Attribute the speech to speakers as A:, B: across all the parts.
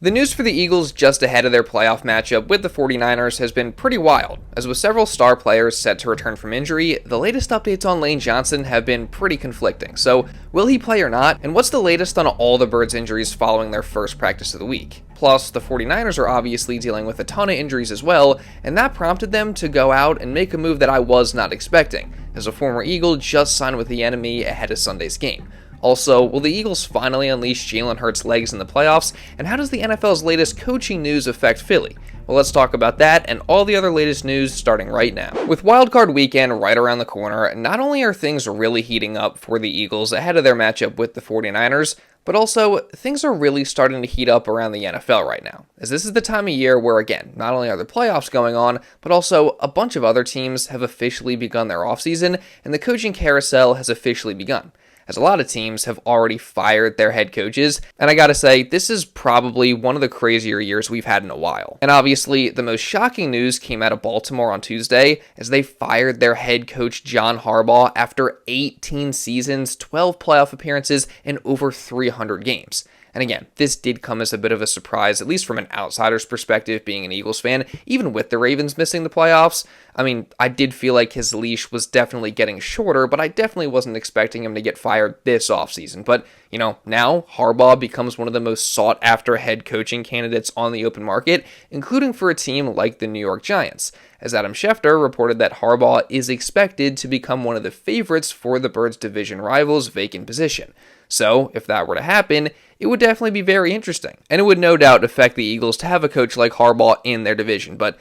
A: The news for the Eagles just ahead of their playoff matchup with the 49ers has been pretty wild, as with several star players set to return from injury, the latest updates on Lane Johnson have been pretty conflicting. So, will he play or not? And what's the latest on all the Birds' injuries following their first practice of the week? Plus, the 49ers are obviously dealing with a ton of injuries as well, and that prompted them to go out and make a move that I was not expecting, as a former Eagle just signed with the enemy ahead of Sunday's game. Also, will the Eagles finally unleash Jalen Hurts' legs in the playoffs, and how does the NFL's latest coaching news affect Philly? Well, let's talk about that and all the other latest news starting right now. With wildcard weekend right around the corner, not only are things really heating up for the Eagles ahead of their matchup with the 49ers, but also things are really starting to heat up around the NFL right now, as this is the time of year where, again, not only are the playoffs going on, but also a bunch of other teams have officially begun their offseason, and the coaching carousel has officially begun, as a lot of teams have already fired their head coaches, and I gotta say, this is probably one of the crazier years we've had in a while. And obviously, the most shocking news came out of Baltimore on Tuesday, as they fired their head coach John Harbaugh after 18 seasons, 12 playoff appearances, and over 300 games. And again, this did come as a bit of a surprise, at least from an outsider's perspective, being an Eagles fan, even with the Ravens missing the playoffs. I mean, I did feel like his leash was definitely getting shorter, but I definitely wasn't expecting him to get fired this offseason. But, now Harbaugh becomes one of the most sought-after head coaching candidates on the open market, including for a team like the New York Giants, as Adam Schefter reported that Harbaugh is expected to become one of the favorites for the Birds' division rivals' vacant position. So, if that were to happen, it would definitely be very interesting. And it would no doubt affect the Eagles to have a coach like Harbaugh in their division. But,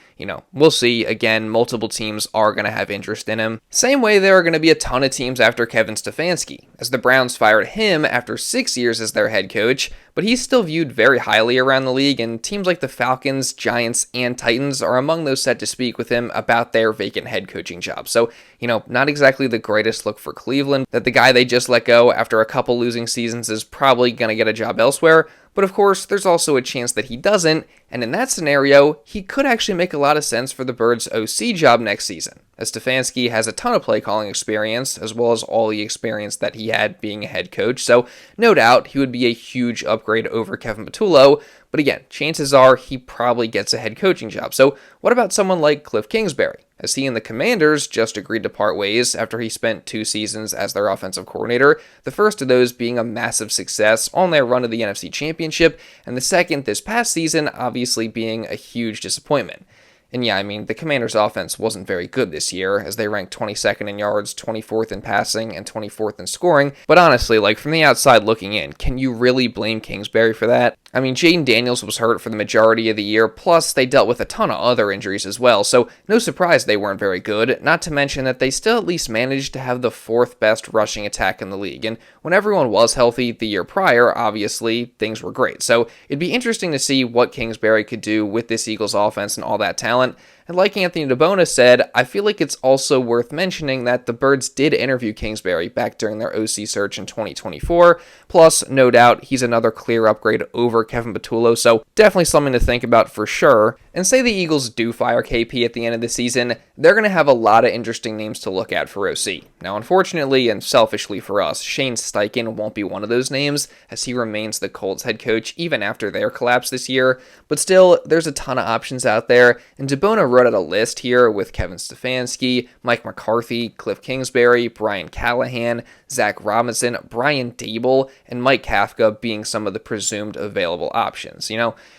A: we'll see. Again, multiple teams are going to have interest in him. Same way there are going to be a ton of teams after Kevin Stefanski, as the Browns fired him after 6 years as their head coach, but he's still viewed very highly around the league, and teams like the Falcons, Giants, and Titans are among those set to speak with him about their vacant head coaching job. So, not exactly the greatest look for Cleveland, that the guy they just let go after a couple losing seasons is probably going to get a job elsewhere. But of course, there's also a chance that he doesn't, and in that scenario, he could actually make a lot of sense for the Birds' OC job next season, as Stefanski has a ton of play calling experience, as well as all the experience that he had being a head coach, so no doubt he would be a huge upgrade over Kevin Patullo. But again, chances are he probably gets a head coaching job. So what about someone like Kliff Kingsbury, as he and the Commanders just agreed to part ways after he spent 2 seasons as their offensive coordinator, the first of those being a massive success on their run to the NFC Championship, and the second this past season obviously being a huge disappointment. And yeah, the Commanders' offense wasn't very good this year, as they ranked 22nd in yards, 24th in passing, and 24th in scoring. But honestly, from the outside looking in, can you really blame Kingsbury for that? Jaden Daniels was hurt for the majority of the year, plus they dealt with a ton of other injuries as well, so no surprise they weren't very good, not to mention that they still at least managed to have the 4th best rushing attack in the league, and when everyone was healthy the year prior, obviously, things were great. So it'd be interesting to see what Kingsbury could do with this Eagles offense and all that talent. And like Anthony DeBona said, I feel like it's also worth mentioning that the Birds did interview Kingsbury back during their OC search in 2024. Plus, no doubt, he's another clear upgrade over Kevin Patullo, so definitely something to think about for sure. And say the Eagles do fire KP at the end of the season, they're going to have a lot of interesting names to look at for OC. Now, unfortunately and selfishly for us, Shane Steichen won't be one of those names, as he remains the Colts head coach even after their collapse this year. But still, there's a ton of options out there, and DeBona wrote out a list here with Kevin Stefanski, Mike McCarthy, Kliff Kingsbury, Brian Callahan, Zach Robinson, Brian Dable, and Mike Kafka being some of the presumed available options,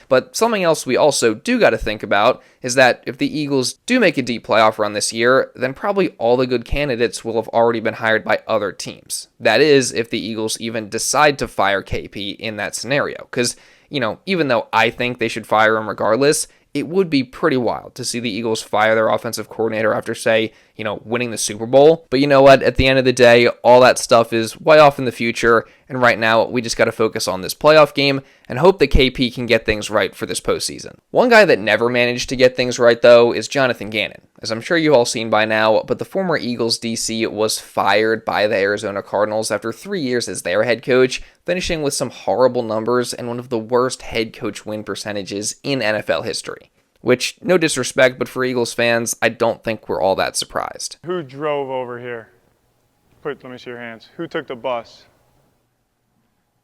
A: But something else we also do got to think about is that if the Eagles do make a deep playoff run this year, then probably all the good candidates will have already been hired by other teams. That is, if the Eagles even decide to fire KP in that scenario. Because, even though I think they should fire him regardless, it would be pretty wild to see the Eagles fire their offensive coordinator after, say, winning the Super Bowl. But you know what? At the end of the day, all that stuff is way off in the future, and right now we just got to focus on this playoff game and hope that KP can get things right for this postseason. One guy that never managed to get things right, though, is Jonathan Gannon, as I'm sure you've all seen by now, but the former Eagles DC was fired by the Arizona Cardinals after 3 years as their head coach, finishing with some horrible numbers and one of the worst head coach win percentages in NFL history. Which, no disrespect, but for Eagles fans, I don't think we're all that surprised.
B: Who drove over here? Let me see your hands. Who took the bus?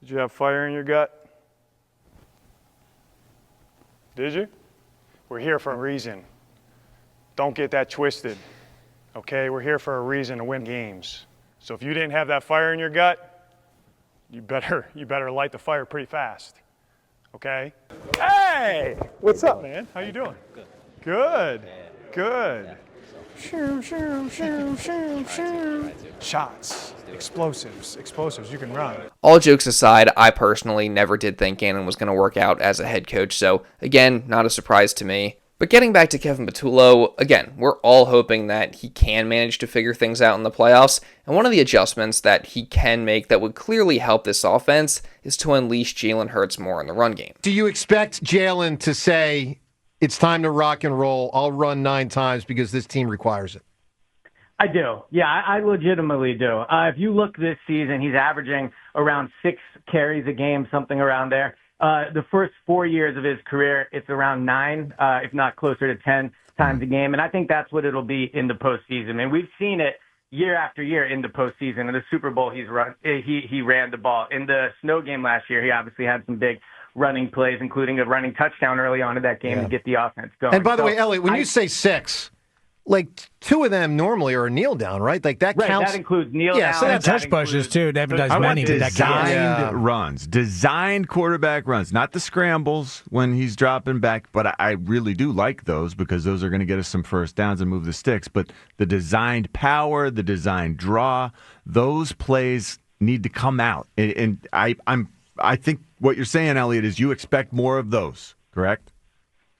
B: Did you have fire in your gut? Did you? We're here for a reason. Don't get that twisted, okay? We're here for a reason to win games. So if you didn't have that fire in your gut, you better light the fire pretty fast, okay? Hey! What's up, man? How you doing? Good. Good. Shoo, shoo, shoo, shoo, shoo. Shots, explosives, you can run.
A: All jokes aside, I personally never did think Gannon was going to work out as a head coach, so again, not a surprise to me. But getting back to Kevin Patullo, again, we're all hoping that he can manage to figure things out in the playoffs, and one of the adjustments that he can make that would clearly help this offense is to unleash Jalen Hurts more in the run game.
C: Do you expect Jalen to say, it's time to rock and roll, I'll run 9 times because this team requires it?
D: I do. Yeah, I legitimately do. If you look this season, he's averaging around 6 carries a game, something around there. The first 4 years of his career, it's around 9, if not closer to 10 times a game. And I think that's what it'll be in the postseason. And we've seen it year after year in the postseason. In the Super Bowl, he ran the ball. In the snow game last year, he obviously had some big running plays, including a running touchdown early on in that game to get the offense going.
C: And by the way, Elliot, when you say 6, like 2 of them normally are a kneel down, right? Like that counts.
D: Right, that includes kneel down.
E: So that touch pushes too. Devin does many to that guy.
F: Designed quarterback runs, not the scrambles when he's dropping back, but I really do like those because those are going to get us some first downs and move the sticks. But the designed power, the designed draw, those plays need to come out. And I think what you're saying, Elliot, is you expect more of those, correct?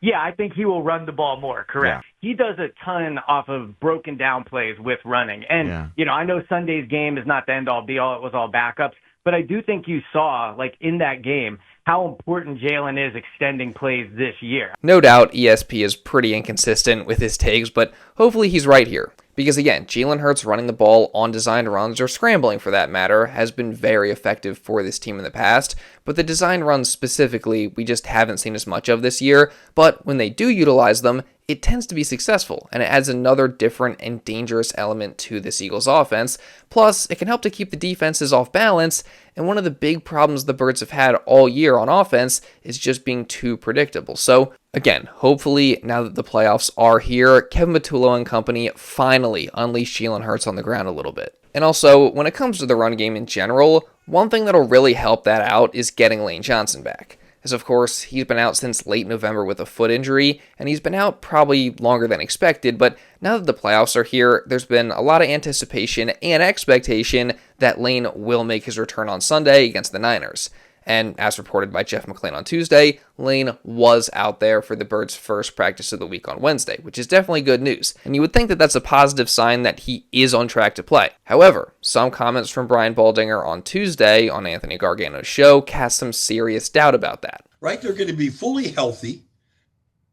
D: Yeah, I think he will run the ball more, correct. Yeah. He does a ton off of broken down plays with running. And, I know Sunday's game is not the end-all, be-all. It was all backups. But I do think you saw, like, in that game, how important Jalen is extending plays this year.
A: No doubt ESP is pretty inconsistent with his takes, but hopefully he's right here. Because again, Jalen Hurts running the ball on designed runs, or scrambling for that matter, has been very effective for this team in the past, but the designed runs specifically, we just haven't seen as much of this year, but when they do utilize them, it tends to be successful, and it adds another different and dangerous element to this Eagles offense. Plus, it can help to keep the defenses off balance, and one of the big problems the Birds have had all year on offense is just being too predictable. So, again, hopefully, now that the playoffs are here, Kevin Patullo and company finally unleash Jalen Hurts on the ground a little bit. And also, when it comes to the run game in general, one thing that'll really help that out is getting Lane Johnson back. As of course, he's been out since late November with a foot injury, and he's been out probably longer than expected, but now that the playoffs are here, there's been a lot of anticipation and expectation that Lane will make his return on Sunday against the Niners. And as reported by Jeff McClain on Tuesday, Lane was out there for the Birds' first practice of the week on Wednesday, which is definitely good news. And you would think that that's a positive sign that he is on track to play. However, some comments from Brian Baldinger on Tuesday on Anthony Gargano's show cast some serious doubt about that.
G: Right? They're going to be fully healthy.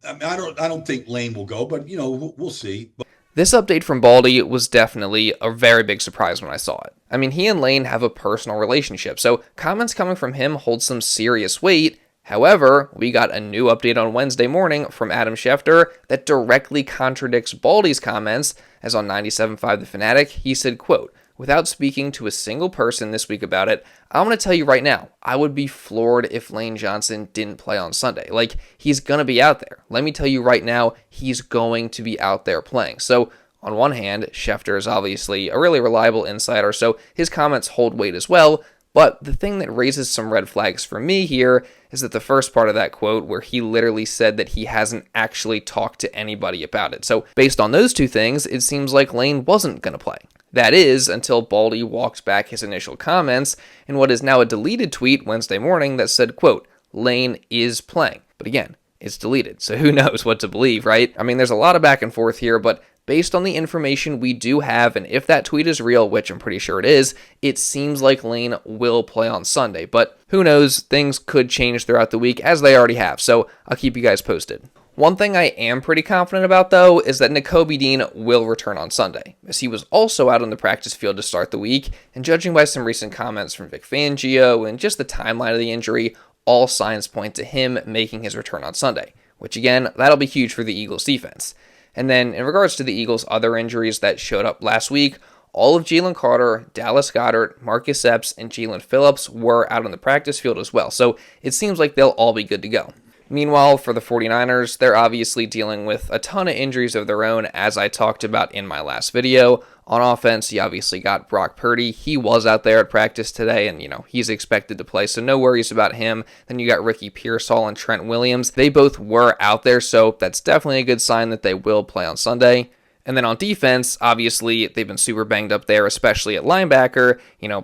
G: I mean, I don't think Lane will go, but, we'll see.
A: This update from Baldy was definitely a very big surprise when I saw it. I mean, he and Lane have a personal relationship, so comments coming from him hold some serious weight. However, we got a new update on Wednesday morning from Adam Schefter that directly contradicts Baldy's comments, as on 97.5 The Fanatic, he said, quote, "Without speaking to a single person this week about it, I'm going to tell you right now, I would be floored if Lane Johnson didn't play on Sunday. Like, he's going to be out there. Let me tell you right now, he's going to be out there playing." So, on one hand, Schefter is obviously a really reliable insider, so his comments hold weight as well. But the thing that raises some red flags for me here is that the first part of that quote, where he literally said that he hasn't actually talked to anybody about it. So, based on those two things, it seems like Lane wasn't going to play. That is, until Baldy walked back his initial comments in what is now a deleted tweet Wednesday morning that said, quote, "Lane is playing." But again, it's deleted, so who knows what to believe, right? I mean, there's a lot of back and forth here, but based on the information we do have, and if that tweet is real, which I'm pretty sure it is, it seems like Lane will play on Sunday. But who knows, things could change throughout the week, as they already have, so I'll keep you guys posted. One thing I am pretty confident about, though, is that Nakobe Dean will return on Sunday, as he was also out on the practice field to start the week, and judging by some recent comments from Vic Fangio and just the timeline of the injury, all signs point to him making his return on Sunday, which again, that'll be huge for the Eagles defense. And then in regards to the Eagles' other injuries that showed up last week, all of Jalen Carter, Dallas Goedert, Marcus Epps, and Jaelan Phillips were out on the practice field as well, so it seems like they'll all be good to go. Meanwhile, for the 49ers, they're obviously dealing with a ton of injuries of their own, as I talked about in my last video. On offense, you obviously got Brock Purdy. He was out there at practice today, and, he's expected to play, so no worries about him. Then you got Ricky Pearsall and Trent Williams. They both were out there, so that's definitely a good sign that they will play on Sunday. And then on defense, obviously, they've been super banged up there, especially at linebacker.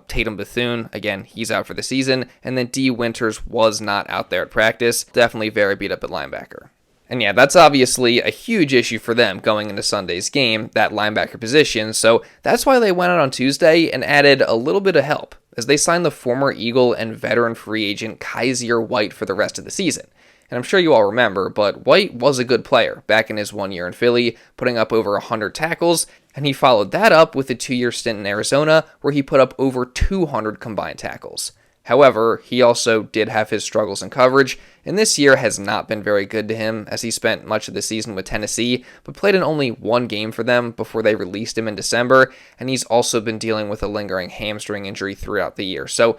A: Tatum Bethune, again, he's out for the season. And then Dee Winters was not out there at practice. Definitely very beat up at linebacker. And yeah, that's obviously a huge issue for them going into Sunday's game, that linebacker position. So that's why they went out on Tuesday and added a little bit of help, as they signed the former Eagle and veteran free agent Kyzir White for the rest of the season. And I'm sure you all remember, but White was a good player back in his 1 year in Philly, putting up over 100 tackles, and he followed that up with a 2-year stint in Arizona, where he put up over 200 combined tackles. However, he also did have his struggles in coverage, and this year has not been very good to him, as he spent much of the season with Tennessee, but played in only one game for them before they released him in December, and he's also been dealing with a lingering hamstring injury throughout the year. So,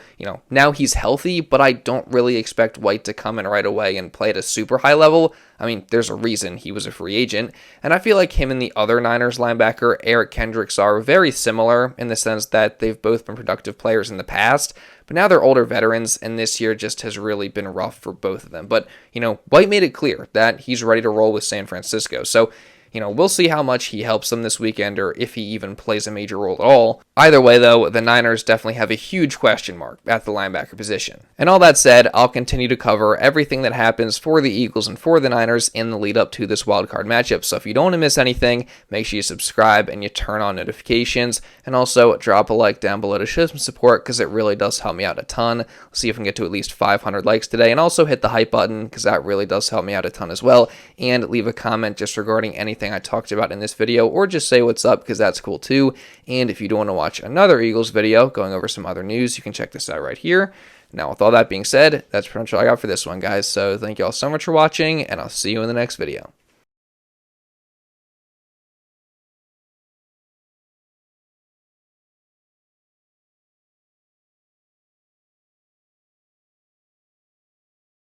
A: now he's healthy, but I don't really expect White to come in right away and play at a super high level. I mean, there's a reason he was a free agent, and I feel like him and the other Niners linebacker, Eric Kendricks, are very similar in the sense that they've both been productive players in the past, but now they're older veterans, and this year just has really been rough for both of them. But, White made it clear that he's ready to roll with San Francisco. So, we'll see how much he helps them this weekend, or if he even plays a major role at all. Either way, though, the Niners definitely have a huge question mark at the linebacker position. And all that said, I'll continue to cover everything that happens for the Eagles and for the Niners in the lead up to this wildcard matchup. So if you don't want to miss anything, make sure you subscribe and you turn on notifications. And also drop a like down below to show some support, because it really does help me out a ton. Let's see if we can get to at least 500 likes today. And also hit the hype button, because that really does help me out a ton as well. And leave a comment just regarding anything I talked about in this video, or just say what's up, because that's cool too. And if you do want to watch another Eagles video going over some other news, you can check this out right here. Now, with all that being said, that's pretty much all I got for this one, guys. So thank you all so much for watching, and I'll see you in the next video.